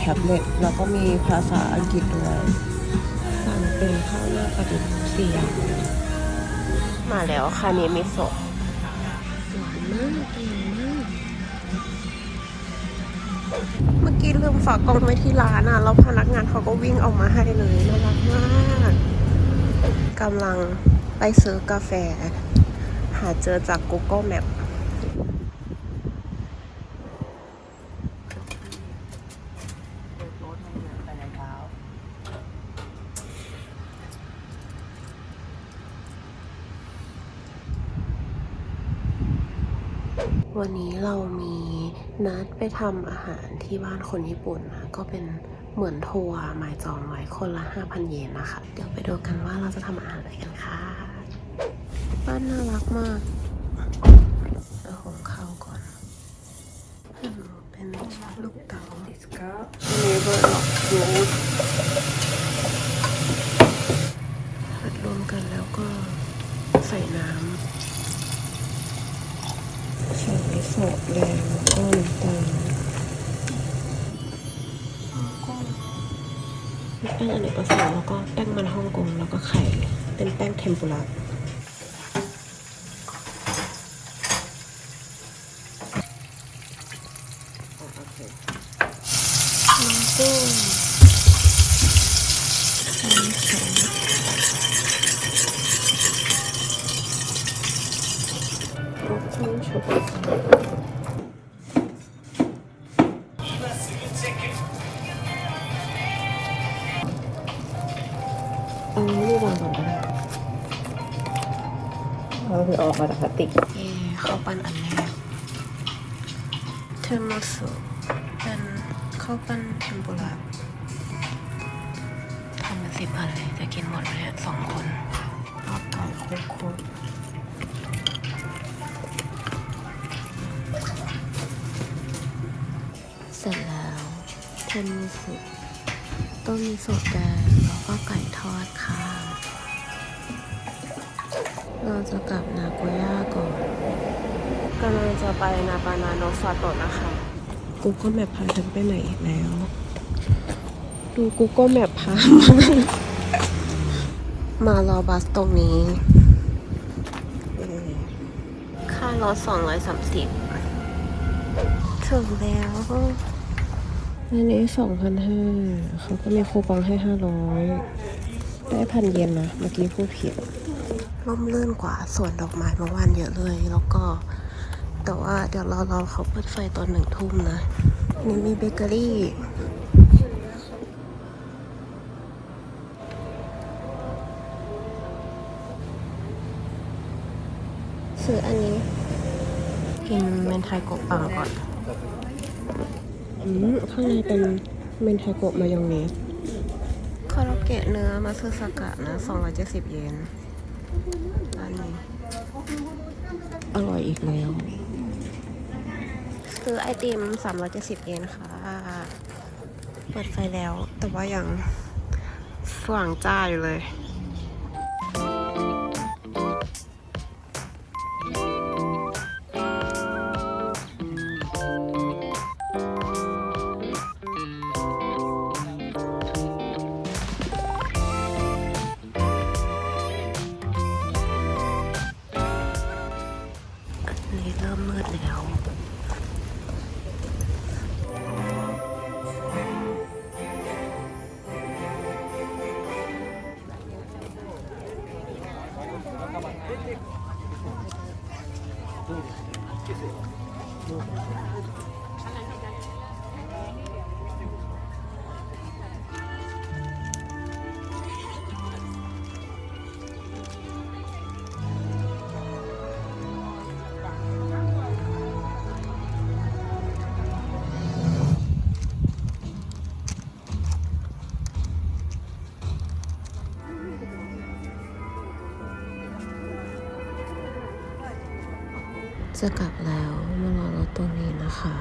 ท็บเล็ตแล้วก็มีภาษาอังกฤษด้วยสั่งเป็นข้าวหน้าปลาดุก4 อย่างมาแล้วคาเนมิโซะหวานมากอร่อยมากเมื่อกี้ลืมฝากกล่องไว้ที่ร้านอ่ะแล้วพนักงานเขาก็วิ่งออกมาให้เลยน่ารักมากกำลังไปซื้อกาแฟหาเจอจาก Google Map วันนี้เรามีนัดไปทำอาหารที่บ้านคนญี่ปุ่นนะก็เป็นเหมือนทัวร์หมายจองไว้คนละ 5,000 เยนนะคะ เดี๋ยวไปดูกันว่าเราจะทำอาหารอะไรกันค่ะบ้านน่ารักมากเอาของข้าวก่อนเป็นลูกเต๋าอันนี้เบอร์หลอกยูดผัดรวมกันแล้วก็ใส่น้ำใส่โซดแดงแล้วก็น้ำตาลแป้งอเนกประสงค์แล้วก็แป้งมันฮ่องกงแล้วก็ไข่เป็นแป้งเทมปุระโอเคน้ำกุ้งน้ำใสรสช่องชุบไม่ได้วางก่อนก็ได้เราคือออกมาจากพลาสติกข้าวปั้นอันแรกเทมโมสุเป็นข้าวปั้นเทมปุระทำมา10 อันเลยจะกินหมดไหมเนี่ย2 คนรอบต่อโคตรเสร็จแล้วเทมโมสุต้มมิโซะแดงแล้วก็ไก่ทอดค่ะเราจะกลับนาโกย่าก่อนกำลังจะไปนาปานาโนซาโตะนะคะ Google Map พาฉันไปไหนอีกแล้วดู Google Map พามารอบัสตรงนี้ค่ารถ230ถึงแล้วอันนี้ 2,500 เขาก็มีคูปองให้500ได้1,000 เยนนะเมื่อกี้พูดผิดร่มรื่นกว่าสวนดอกไม้เมื่อวานเยอะเลยแล้วก็แต่ว่าเดี๋ยวเราเขาเปิดไฟตอน1 ทุ่มนะนี่มีเบเกอรี่ซื้ออันนี้กินเมนไทโกะปังก่อนข้างในเป็นเมนไทโกะมายองเนสคาราเกะเนื้อมาซึสากะนะ270 เยนอันนี้อร่อยอีกแล้วซื้อไอติม370 เยนค่ะเปิดไฟแล้วแต่ว่ายังสว่างจ้าอยู่เลยนี่เริ่มมืดแล้วจะกลับแล้วมารอรถตรงนี้นะคะ